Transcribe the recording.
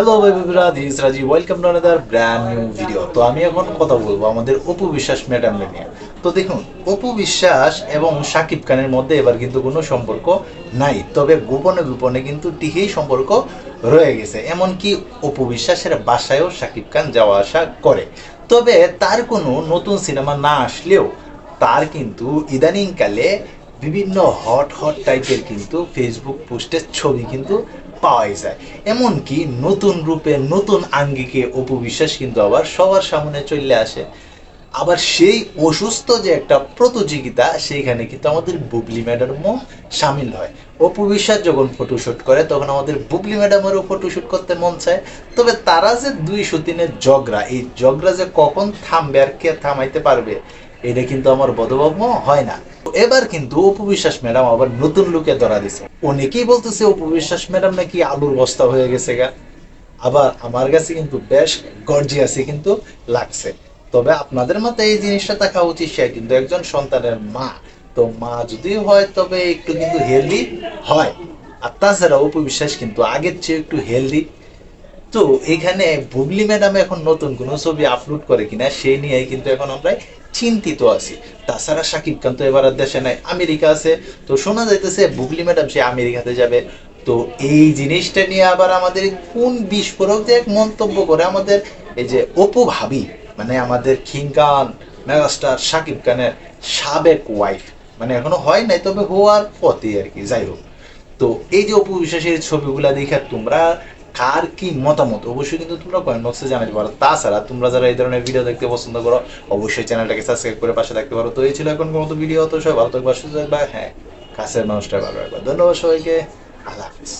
Hello বন্ধুরা, this রাজি welcome to another brand new video. তো আমি এখন কথা বলবো আমাদের অপু বিশ্বাস ম্যাডাম নিয়ে। তো দেখুন, অপু বিশ্বাস এবং শাকিব খানের মধ্যে এবার কিন্তু কোনো সম্পর্ক নাই, তবে গোপনে গোপনে কিন্তু ঠিকই সম্পর্ক রয়ে গেছে। এমনকি অপু বিশ্বাসের বাসায়ও শাকিব খান যাওয়া আসা করে। তবে তার কোনো নতুন সিনেমা না আসলেও তার কিন্তু ইদানিংকালে বিভিন্ন হট হট টাইপের কিন্তু ফেসবুক পোস্টের ছবি কিন্তু পাওয়াই যায়। এমনকি নতুন রূপে নতুন আঙ্গিকে অপু বিশ্বাস কিন্তু আবার সবার সামনে চলে আসে। আবার সেই অসুস্থ যে একটা প্রতিযোগিতা, সেইখানে কিন্তু আমাদের বুবলি ম্যাডামও সামিল হয়। অপু বিশ্বাস যখন ফটোশ্যুট করে তখন আমাদের বুবলি ম্যাডামেরও ফটোশ্যুট করতে মন চায়। তবে তারা যে 203-এর জগরা, এই জগরা যে কখন থামবে আর কে থামাইতে পারবে, এটা কিন্তু আমার বোধগম্য হয় না। এবার কিন্তু অপু বিশ্বাস ম্যাডাম আবার নতুন লুকে ধরা দিছে। অনেকেই বলতেছে অপু বিশ্বাস ম্যাডাম নাকি আলুর বস্তা হয়ে গেছে গা। আবার আমার কাছে কিন্তু বেশ গর্জিয়াসই কিন্তু লাগছে। তবে আপনাদের মতে এই জিনিসটা থাকা উচিত, সে কিন্তু একজন সন্তানের মা। তো মা যদি হয় তবে একটু কিন্তু হেলদি হয়। আর তাছাড়া অপু বিশ্বাস কিন্তু আগের চেয়ে একটু হেলদি। তো এখানে বুবলি ম্যাডাম এখন নতুন কোনো ছবি আপলোড করে কিনা সেই নিয়ে কিন্তু এখন আমরা চিন্তিত আছি। তাছাড়া শাকিব খান তো এবার আর দেশে নাই, আমেরিকা আছে। তো শোনা যাইতেছে বুবলি ম্যাডাম সে আমেরিকাতে যাবে। তো এই জিনিসটা নিয়ে আবার আমাদের কোন বিস্ফোরক যে এক মন্তব্য করে আমাদের এই যে অপু ভাবি, মানে আমাদের কিং খান মেগাস্টার শাকিব খানের সাবেক ওয়াইফ, মানে এখনো হয় নাই তবে হওয়ার পথে আর কি, যাই হোক। তো এই যে অপু বিশ্বাসের ছবিগুলা দেখে তোমরা কার কি মতামত অবশ্যই কিন্তু তোমরা কমেন্ট বক্সে জানাতে পারো। তাছাড়া তোমরা যারা এই ধরনের ভিডিও দেখতে পছন্দ করো অবশ্যই চ্যানেলটাকে সাবস্ক্রাইব করে পাশে থাকতে পারো। তো এই ছিল এখন মতো ভিডিও। তো সবাই ভালো থাকবা, সুস্থ থাকবা, হ্যাঁ কাছের মানুষটা ভালো রাখবা। ধন্যবাদ সবাইকে, আল্লাহ হাফিজ।